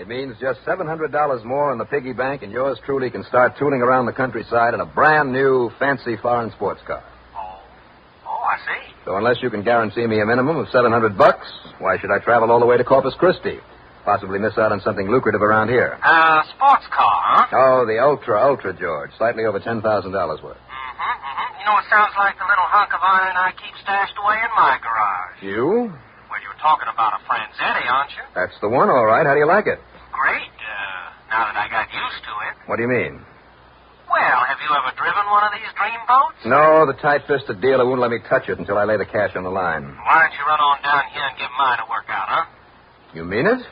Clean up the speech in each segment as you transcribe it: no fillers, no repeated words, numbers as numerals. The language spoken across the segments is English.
It means just $700 more in the piggy bank, and yours truly can start tooling around the countryside in a brand new, fancy foreign sports car. Oh, I see. So unless you can guarantee me a minimum of $700, why should I travel all the way to Corpus Christi? Possibly miss out on something lucrative around here. Sports car, huh? Oh, the Ultra, George. Slightly over $10,000 worth. You know, it sounds like the little hunk of iron I keep stashed away in my garage. You? Well, you're talking about a Franzetti, aren't you? That's the one, all right. How do you like it? Great, now that I got used to it. What do you mean? Well, have you ever driven one of these dream boats? No, the tight-fisted dealer won't let me touch it until I lay the cash on the line. Why don't you run on down here and give mine a workout, huh? You mean it?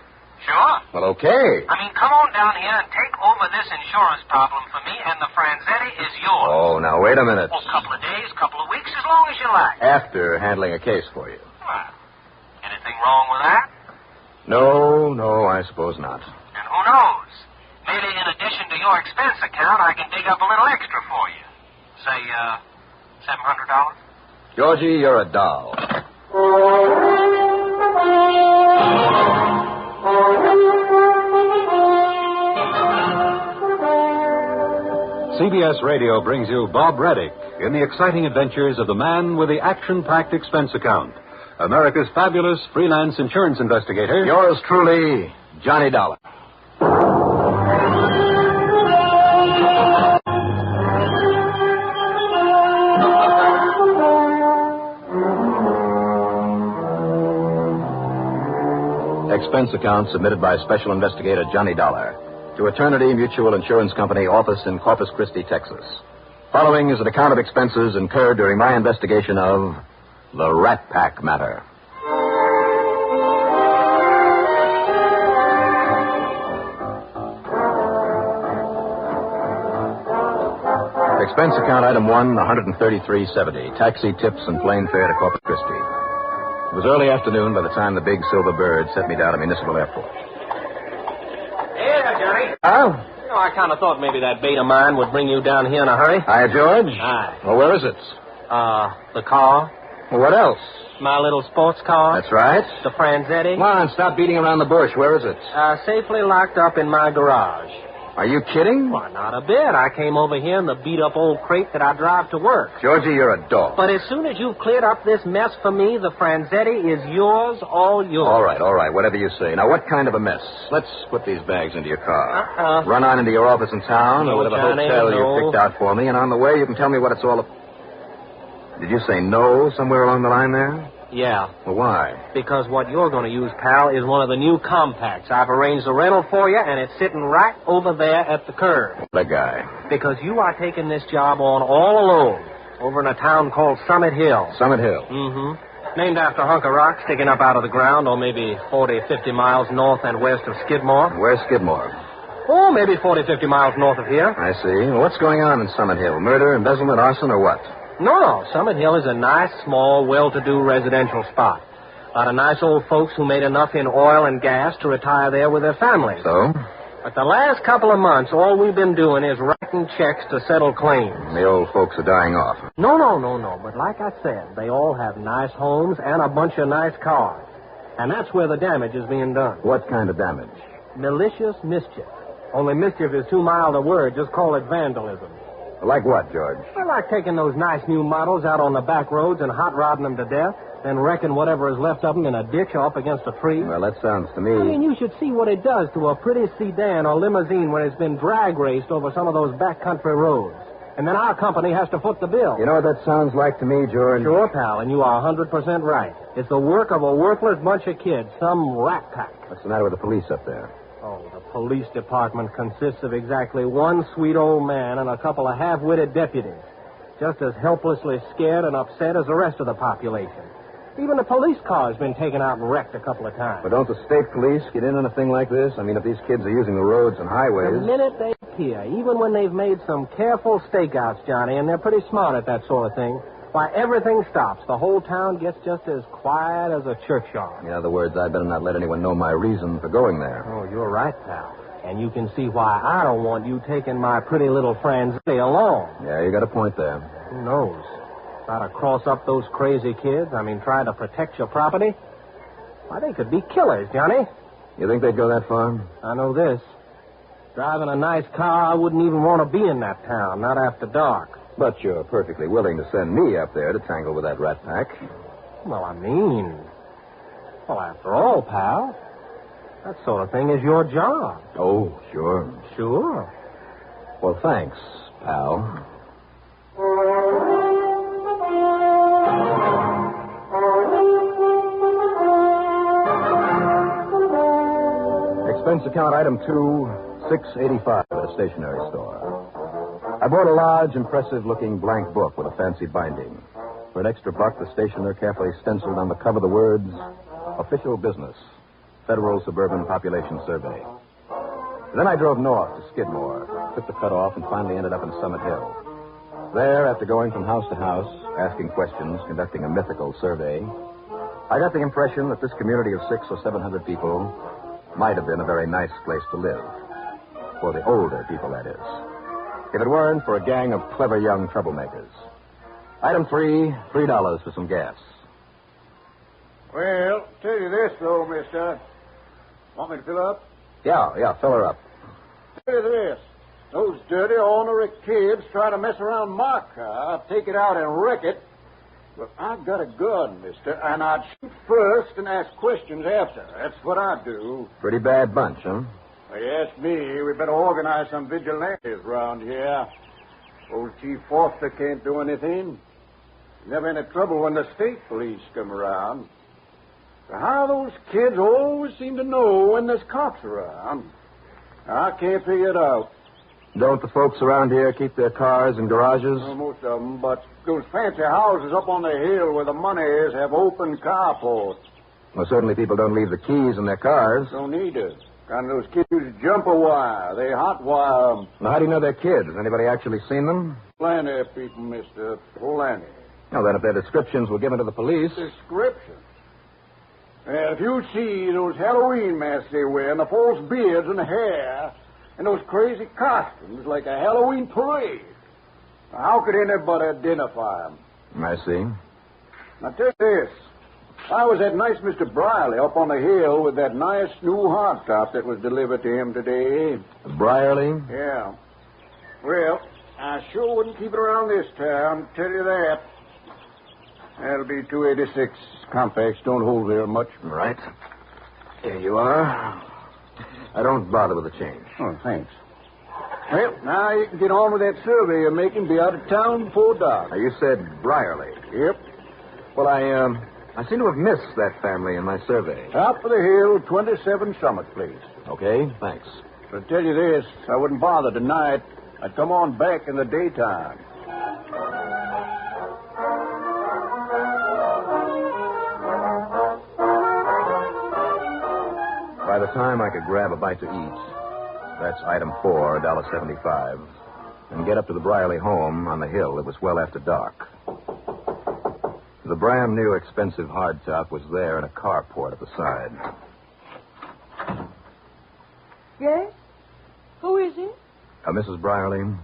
Sure. Well, okay. I mean, come on down here and take over this insurance problem for me, and the Franzetti is yours. Oh, now, wait a minute. Well, a couple of days, couple of weeks, as long as you like. After handling a case for you. Well, anything wrong with that? No, I suppose not. And who knows? Maybe in addition to your expense account, I can dig up a little extra for you. Say, $700? Georgie, you're a doll. CBS Radio brings you Bob Reddick in the exciting adventures of the man with the action-packed expense account, America's fabulous freelance insurance investigator. Yours truly, Johnny Dollar. Expense account submitted by Special Investigator Johnny Dollar to Eternity Mutual Insurance Company, office in Corpus Christi, Texas. Following is an account of expenses incurred during my investigation of the Rat Pack matter. Expense account item 1, $133.70. Taxi tips and plane fare to Corpus Christi. It was early afternoon by the time the big silver bird set me down at Municipal Airport. Hey there, Johnny. Oh? You know, I kind of thought maybe that bait of mine would bring you down here in a hurry. Hi, George. Hi. Well, where is it? The car. Well, what else? My little sports car. That's right. The Franzetti. Come on, stop beating around the bush. Where is it? Safely locked up in my garage. Are you kidding? Why, not a bit. I came over here in the beat-up old crate that I drive to work. Georgie, you're a dog. But as soon as you've cleared up this mess for me, the Franzetti is yours, all yours. All right. Whatever you say. Now, what kind of a mess? Let's put these bags into your car. Run on into your office in town or whatever hotel you picked out for me, and on the way you can tell me what it's all about. Did you say no somewhere along the line there? Yeah. Well, why? Because what you're going to use, pal, is one of the new compacts. I've arranged the rental for you, and it's sitting right over there at the curb. The guy. Because you are taking this job on all alone over in a town called Summit Hill. Summit Hill? Mm-hmm. Named after a hunk of rock sticking up out of the ground, or maybe 40, 50 miles north and west of Skidmore. Where's Skidmore? Oh, maybe 40, 50 miles north of here. I see. Well, what's going on in Summit Hill? Murder, embezzlement, arson, or what? No. Summit Hill is a nice, small, well-to-do residential spot. A lot of nice old folks who made enough in oil and gas to retire there with their families. So? But the last couple of months, all we've been doing is writing checks to settle claims. The old folks are dying off. No. But like I said, they all have nice homes and a bunch of nice cars. And that's where the damage is being done. What kind of damage? Malicious mischief. Only mischief is too mild a word. Just call it vandalism. Like what, George? I like taking those nice new models out on the back roads and hot rodding them to death, then wrecking whatever is left of them in a ditch or up against a tree. Well, that sounds to me... I mean, you should see what it does to a pretty sedan or limousine when it's been drag raced over some of those backcountry roads. And then our company has to foot the bill. You know what that sounds like to me, George? Sure, pal, and you are 100% right. It's the work of a worthless bunch of kids, some rat pack. What's the matter with the police up there? Oh, the police department consists of exactly one sweet old man and a couple of half-witted deputies, just as helplessly scared and upset as the rest of the population. Even the police car's been taken out and wrecked a couple of times. But don't the state police get in on a thing like this? I mean, if these kids are using the roads and highways... The minute they appear, even when they've made some careful stakeouts, Johnny, and they're pretty smart at that sort of thing, why, everything stops. The whole town gets just as quiet as a churchyard. In other words, I'd better not let anyone know my reason for going there. Oh, you're right, pal. And you can see why I don't want you taking my pretty little Franzetti along. Yeah, you got a point there. Who knows? Try to cross up those crazy kids? I mean, try to protect your property? Why, they could be killers, Johnny. You think they'd go that far? I know this. Driving a nice car, I wouldn't even want to be in that town, not after dark. But you're perfectly willing to send me up there to tangle with that rat pack. Well, after all, pal, that sort of thing is your job. Oh, sure. Sure. Well, thanks, pal. Expense account item 2, $6.85 at a stationery store. I bought a large, impressive-looking blank book with a fancy binding. For an extra $1, the stationer carefully stenciled on the cover the words, Official Business, Federal Suburban Population Survey. Then I drove north to Skidmore, took the cutoff, and finally ended up in Summit Hill. There, after going from house to house, asking questions, conducting a mythical survey, I got the impression that this community of 600 or 700 people might have been a very nice place to live. For the older people, that is. If it weren't for a gang of clever young troublemakers. Item 3, $3 for some gas. Well, tell you this, though, mister. Want me to fill up? Yeah, fill her up. Tell you this. Those dirty, ornery kids try to mess around my car, take it out and wreck it. Well, I've got a gun, mister, and I'd shoot first and ask questions after. That's what I'd do. Pretty bad bunch, huh? Well, you ask me, we better organize some vigilantes around here. Old Chief Foster can't do anything. Never any trouble when the state police come around. So how those kids always seem to know when there's cops around, I can't figure it out. Don't the folks around here keep their cars in garages? Well, most of them, but those fancy houses up on the hill where the money is have open carports. Well, certainly people don't leave the keys in their cars. Don't need it. Kind of those kids use jumper wire. They hot wire them. Now, how do you know they're kids? Has anybody actually seen them? Plenty of people, mister. Plenty. Now, then, if their descriptions were given to the police... Descriptions? Well, if you see those Halloween masks they wear, and the false beards and the hair, and those crazy costumes like a Halloween parade, how could anybody identify them? I see. Now, tell you this. I was that nice Mr. Brierly up on the hill with that nice new hardtop that was delivered to him today. Brierly? Yeah. Well, I sure wouldn't keep it around this town, tell you that. That'll be 286. Compacts don't hold very much. Right. Here you are. I don't bother with the change. Oh, thanks. Well, now you can get on with that survey you're making. Be out of town before dark. Now, you said Brierly. Yep. Well, I seem to have missed that family in my survey. Top of the hill, 27 Summit Place. Okay, thanks. But tell you this, I wouldn't bother tonight. I'd come on back in the daytime. By the time I could grab a bite to eat, that's item 4, $1.75, and get up to the Brierly home on the hill, it was well after dark. The brand new expensive hardtop was there in a carport at the side. Yes? Who is it? Mrs. Brierly?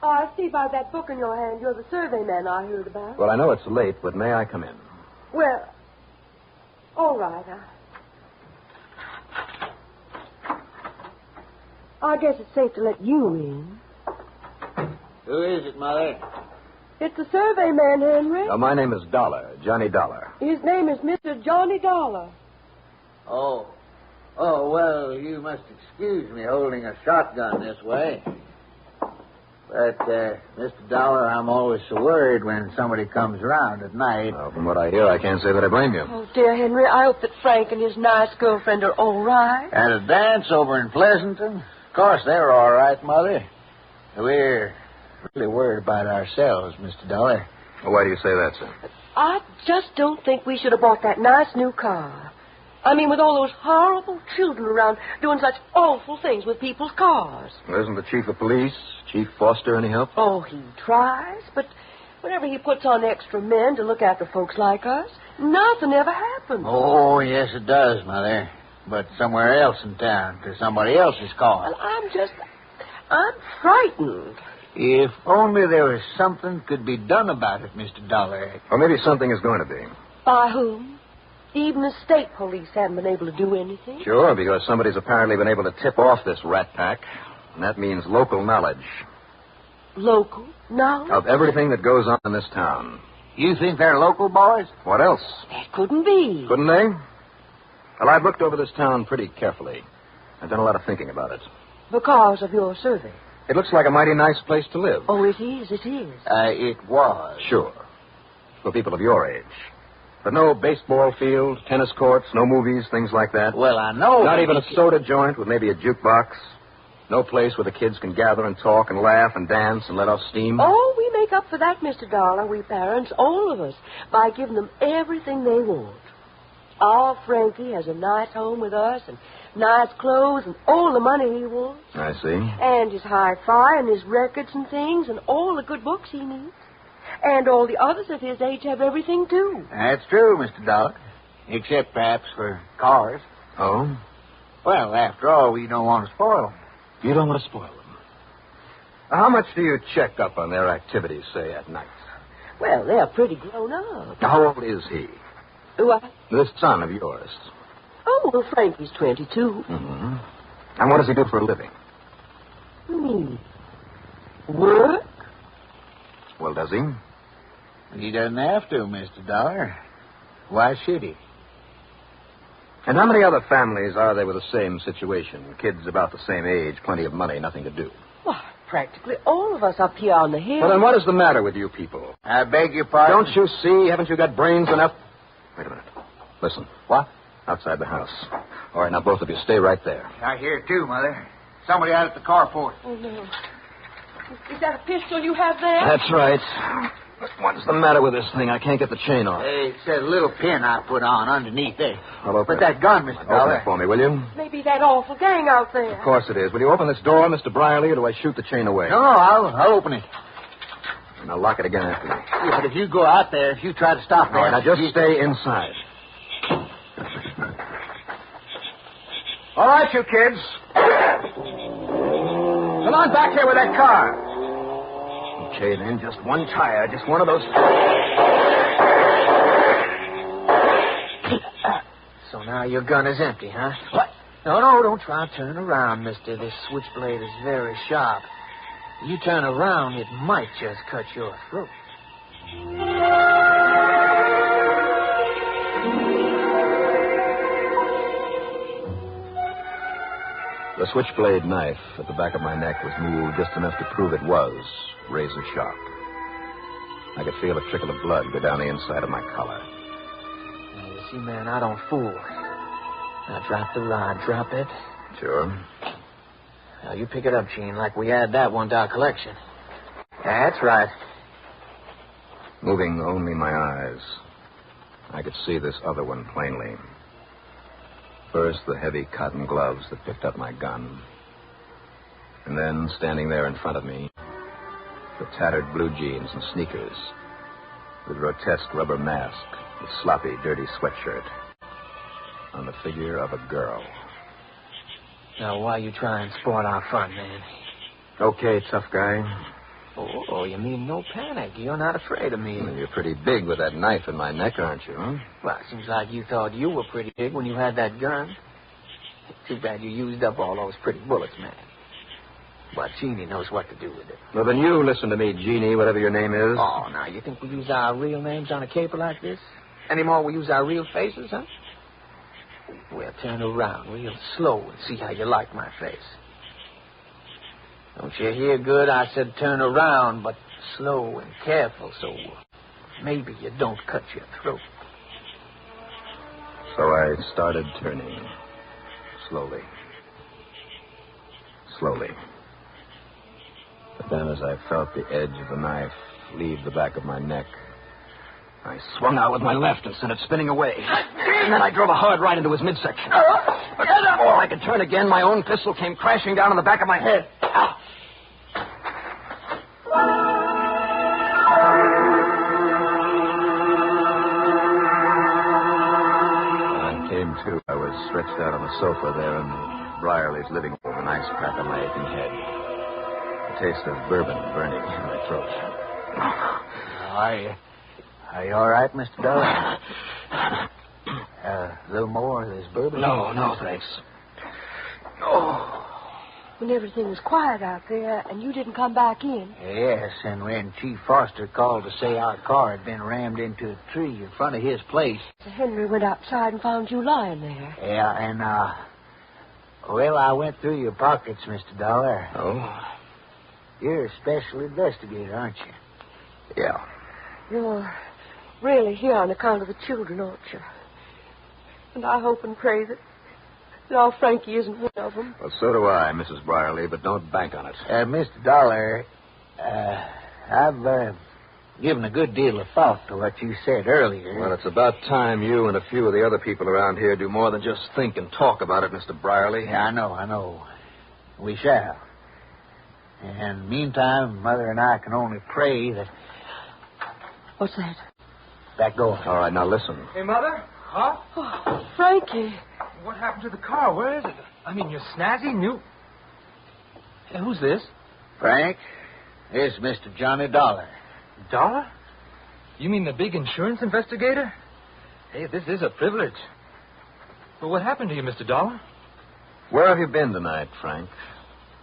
Oh, I see by that book in your hand you're the survey man I heard about. Well, I know it's late, but may I come in? Well, all right. I guess it's safe to let you in. Who is it, Mother? It's the survey man, Henry. My name is Dollar, Johnny Dollar. His name is Mr. Johnny Dollar. Oh, well, you must excuse me holding a shotgun this way. But, Mr. Dollar, I'm always so worried when somebody comes around at night. From what I hear, I can't say that I blame you. Oh, dear Henry, I hope that Frank and his nice girlfriend are all right. At a dance over in Pleasanton? Of course, they're all right, Mother. We're really worried about ourselves, Mr. Dollar. Well, why do you say that, sir? I just don't think we should have bought that nice new car. I mean, with all those horrible children around doing such awful things with people's cars. Well, isn't the chief of police, Chief Foster, any help? Oh, he tries, but whenever he puts on extra men to look after folks like us, nothing ever happens. Oh, yes, it does, Mother. But somewhere else in town, to somebody else's car. Well, I'm frightened. If only there was something could be done about it, Mr. Dollar. Or maybe something is going to be. By whom? Even the state police haven't been able to do anything. Sure, because somebody's apparently been able to tip off this rat pack. And that means local knowledge. Local knowledge? Of everything that goes on in this town. You think they're local boys? What else? That couldn't be. Couldn't they? Well, I've looked over this town pretty carefully. I've done a lot of thinking about it. Because of your survey. It looks like a mighty nice place to live. Oh, it is, it is. It was. Sure. For people of your age. But no baseball field, tennis courts, no movies, things like that. Well, I know. Not even a soda joint with maybe a jukebox. No place where the kids can gather and talk and laugh and dance and let off steam. Oh, we make up for that, Mr. Dollar, we parents, all of us, by giving them everything they want. Our Frankie has a nice home with us and nice clothes and all the money he wants. I see. And his hi-fi and his records and things and all the good books he needs. And all the others of his age have everything, too. That's true, Mr. Dollar. Except perhaps for cars. Oh? Well, after all, we don't want to spoil them. You don't want to spoil them. How much do you check up on their activities, say, at night? Well, they're pretty grown up. How old is he? What? This son of yours. Oh, well, Frankie's 22. Mm-hmm. And what does he do for a living? Work? Well, does he? He doesn't have to, Mr. Dollar. Why should he? And how many other families are there with the same situation? Kids about the same age, plenty of money, nothing to do. Why, practically all of us up here on the hill. Well, then what is the matter with you people? I beg your pardon? Don't you see? Haven't you got brains enough? Wait a minute. Listen. What? Outside the house. All right, now both of you stay right there. I hear it too, Mother. Somebody out at the carport. Oh, no. Is that a pistol you have there? That's right. What's the matter with this thing? I can't get the chain off. It's a little pin I put on underneath there. I'll open But it. that gun, Mr. Open Dollar. it for me, will you? Maybe that awful gang out there. Of course it is. Will you open this door, Mr. Brierly, or do I shoot the chain away? No, I'll open it. And I'll lock it again after me. Yeah, but if you go out there, if you try to stop me... All right, now just stay inside. All right, you kids. Come on back here with that car. Okay, then, just one tire. Just one of those... So now your gun is empty, huh? What? No, don't try to turn around, mister. This switchblade is very sharp. If you turn around, it might just cut your throat. The switchblade knife at the back of my neck was moved just enough to prove it was razor sharp. I could feel a trickle of blood go down the inside of my collar. Now, you see, man, I don't fool. Now, drop the rod. Drop it. Sure. Now, you pick it up, Gene, like we add that one to our collection. That's right. Moving only my eyes, I could see this other one plainly. First, the heavy cotton gloves that picked up my gun. And then, standing there in front of me, the tattered blue jeans and sneakers, the grotesque rubber mask, the sloppy, dirty sweatshirt, on the figure of a girl. Now, why you try and spoil our fun, man? Okay, tough guy. Oh, you mean no panic. You're not afraid of me. Well, you're pretty big with that knife in my neck, aren't you, huh? Well, it seems like you thought you were pretty big when you had that gun. Too bad you used up all those pretty bullets, man. But Jeannie knows what to do with it. Well, then you listen to me, Jeannie, whatever your name is. Oh, now, you think we use our real names on a caper like this? Any more we use our real faces, huh? Well, turn around real slow and see how you like my face. Don't you hear good? I said turn around, but slow and careful so maybe you don't cut your throat. So I started turning. Slowly. Slowly. But then as I felt the edge of the knife leave the back of my neck, I swung out with my left and sent it spinning away. And then I drove a hard right into his midsection. But before I could turn again, my own pistol came crashing down on the back of my head. Too. I was stretched out on the sofa there in Brierly's living room, an ice pack on my aching head. The taste of bourbon burning in my throat. Are you all right, Mr. Dollar? A little more of this bourbon? No, thanks. Oh. When everything was quiet out there and you didn't come back in. Yes, and when Chief Foster called to say our car had been rammed into a tree in front of his place. So Henry went outside and found you lying there. Yeah, and, well, I went through your pockets, Mr. Dollar. Oh? You're a special investigator, aren't you? Yeah. You're really here on account of the children, aren't you? And I hope and pray that our Frankie isn't one of them. Well, so do I, Mrs. Brierly, but don't bank on it. Mr. Dollar, I've given a good deal of thought to what you said earlier. Well, it's about time you and a few of the other people around here do more than just think and talk about it, Mr. Brierly. Yeah, I know. We shall. And meantime, Mother and I can only pray that... What's that? That going. All right, now listen. Hey, Mother? Huh? Oh, Frankie. What happened to the car? Where is it? I mean, your snazzy new... Hey, who's this? Frank, it's Mr. Johnny Dollar. Dollar? You mean the big insurance investigator? Hey, this is a privilege. Well, what happened to you, Mr. Dollar? Where have you been tonight, Frank?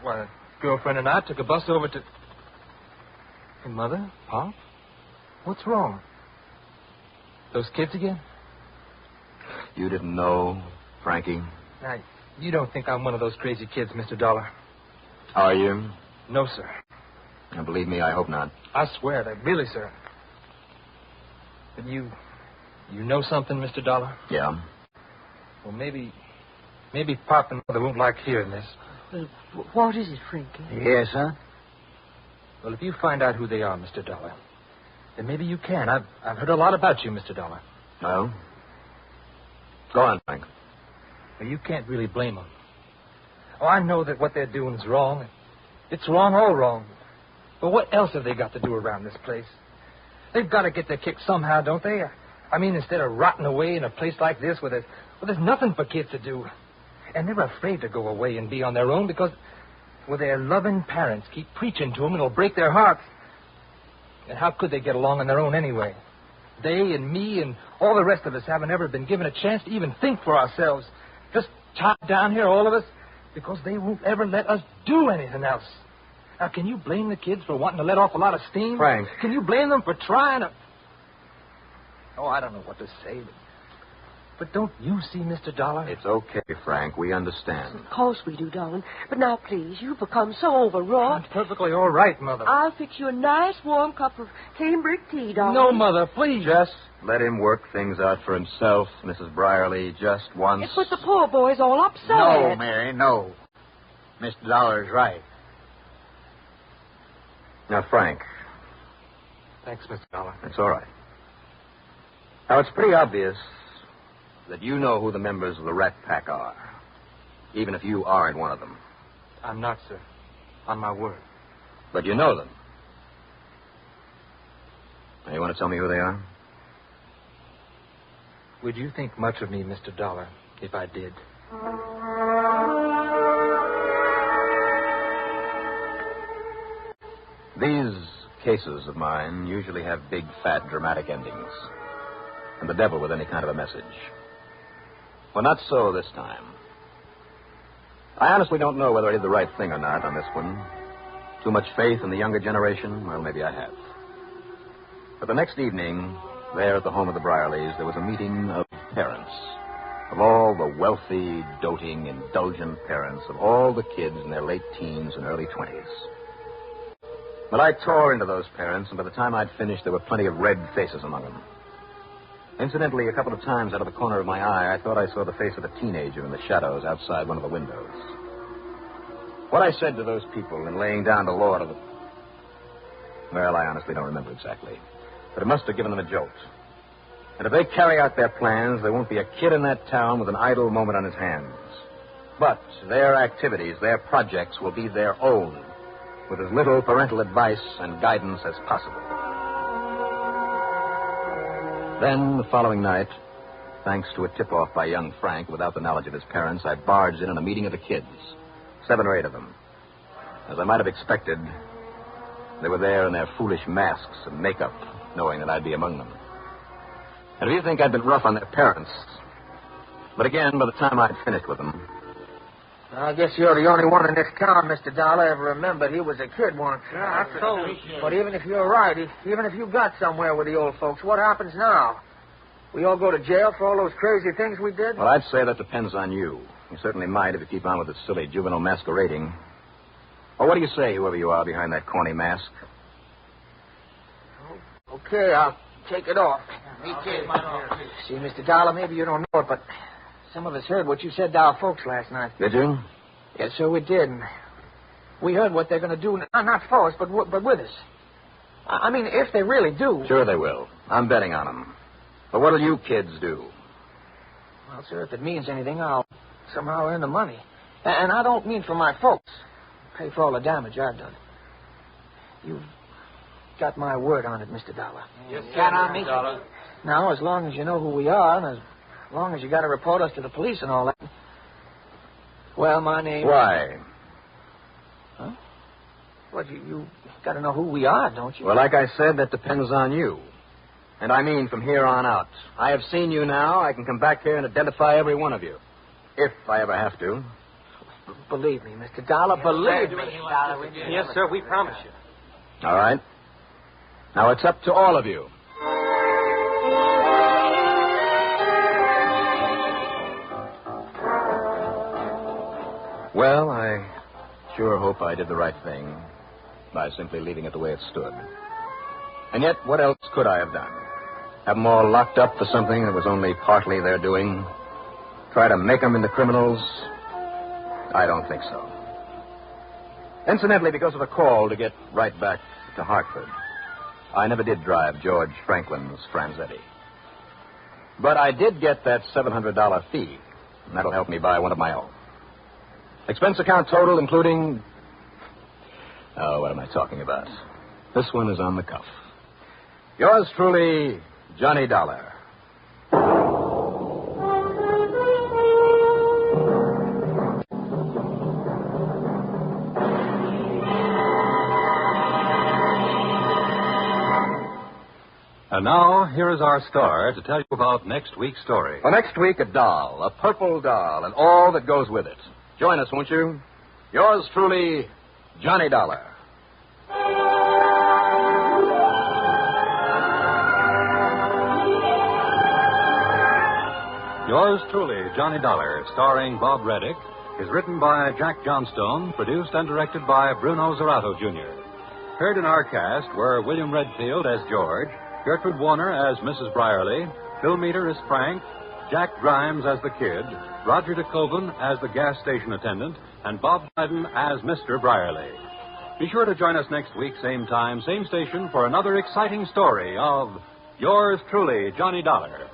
Well, a girlfriend and I took a bus over to... Hey, Mother? Pop? What's wrong? Those kids again? You didn't know, Frankie? Now, you don't think I'm one of those crazy kids, Mr. Dollar? Are you? No, sir. And believe me, I hope not. I swear that, really, sir. But you know something, Mr. Dollar? Yeah. Well, maybe Pop and Mother won't like hearing this. Well, what is it, Frankie? Yes, son? Well, if you find out who they are, Mr. Dollar, then maybe you can. I've heard a lot about you, Mr. Dollar. Well? Go on, Frank. Well, you can't really blame them. Oh, I know that what they're doing is wrong. It's wrong, all wrong. But what else have they got to do around this place? They've got to get their kick somehow, don't they? I mean, instead of rotting away in a place like this where there's nothing for kids to do. And they're afraid to go away and be on their own because, well, their loving parents keep preaching to them it'll break their hearts. And how could they get along on their own anyway? They and me and all the rest of us haven't ever been given a chance to even think for ourselves. Just tied down here, all of us, because they won't ever let us do anything else. Now, can you blame the kids for wanting to let off a lot of steam? Frank. Can you blame them for trying to... Oh, I don't know what to say, but don't you see, Mr. Dollar? It's okay, Frank. We understand. Of course we do, darling. But now, please, you've become so overwrought. That's perfectly all right, Mother. I'll fix you a nice warm cup of cambric tea, darling. No, Mother, please. Just let him work things out for himself, Mrs. Brierly, just once. It put the poor boys all upset. No, Mary, no. Mr. Dollar's right. Now, Frank, Thanks, Mr. Dollar. it's all right. Now, it's pretty obvious that you know who the members of the Rat Pack are, even if you aren't one of them. I'm not, sir. On my word. But you know them. Now, you want to tell me who they are? Would you think much of me, Mr. Dollar, if I did? These cases of mine usually have big, fat, dramatic endings. And the devil with any kind of a message. Well, not so this time. I honestly don't know whether I did the right thing or not on this one. Too much faith in the younger generation? Well, maybe I have. But the next evening, there at the home of the Brierleys, there was a meeting of parents. Of all the wealthy, doting, indulgent parents of all the kids in their late teens and early 20s. But I tore into those parents, and by the time I'd finished, there were plenty of red faces among them. Incidentally, a couple of times out of the corner of my eye, I thought I saw the face of a teenager in the shadows outside one of the windows. What I said to those people in laying down the law to the... Well, I honestly don't remember exactly. But it must have given them a jolt. And if they carry out their plans, there won't be a kid in that town with an idle moment on his hands. But their activities, their projects will be their own, with as little parental advice and guidance as possible. Then, the following night, thanks to a tip-off by young Frank without the knowledge of his parents, I barged in on a meeting of the kids, 7 or 8 of them. As I might have expected, they were there in their foolish masks and makeup, knowing that I'd be among them. And if you think I'd been rough on their parents, But again, by the time I'd finished with them, I guess you're the only one in this town, Mr. Dollar, ever remembered he was a kid once. Yeah, so. But even if you're right, even if you got somewhere with the old folks, what happens now? We all go to jail for all those crazy things we did? well, I'd say that depends on you. You certainly might if you keep on with this silly juvenile masquerading. Well, what do you say, whoever you are behind that corny mask? Okay, I'll take it off. Me too. See, Mr. Dollar, maybe you don't know it, but some of us heard what you said to our folks last night. Did you? Yes, sir, we did. And we heard what they're going to do, not for us, but with us. I mean, if they really do. Sure they will. I'm betting on them. But what'll you kids do? Well, sir, if it means anything, I'll somehow earn the money. And I don't mean for my folks. Pay for all the damage I've done. You've got my word on it, Mr. Dollar. Yes, got on me, Dollar. Now, as long as you know who we are, and as long as you got to report us to the police and all that. Well, my name... Why? Huh? Well, you got to know who we are, don't you? Well, like I said, that depends on you. And I mean from here on out. I have seen you now. I can come back here and identify every one of you. If I ever have to. Believe me, Mr. Dollar, believe me. Yes, sir, we promise you. All right. Now it's up to all of you. Well, I sure hope I did the right thing by simply leaving it the way it stood. And yet, what else could I have done? Have them all locked up for something that was only partly their doing? Try to make them into criminals? I don't think so. Incidentally, because of a call to get right back to Hartford, I never did drive George Franklin's Franzetti. But I did get that $700 fee, and that'll help me buy one of my own. Expense account total, including... Oh, what am I talking about? This one is on the cuff. Yours truly, Johnny Dollar. And now, here is our star to tell you about next week's story. Well, next week, a doll, a purple doll, and all that goes with it. Join us, won't you? Yours truly, Johnny Dollar. Yours truly, Johnny Dollar, starring Bob Reddick, is written by Jack Johnstone, produced and directed by Bruno Zerato, Jr. Heard in our cast were William Redfield as George, Gertrude Warner as Mrs. Brierly, Phil Meter as Frank, Jack Grimes as the Kid, Roger DeCoven as the gas station attendant, and Bob Biden as Mr. Brierly. Be sure to join us next week, same time, same station, for another exciting story of Yours truly, Johnny Dollar.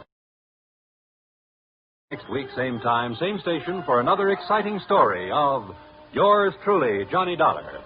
Next week, same time, same station, for another exciting story of Yours truly, Johnny Dollar.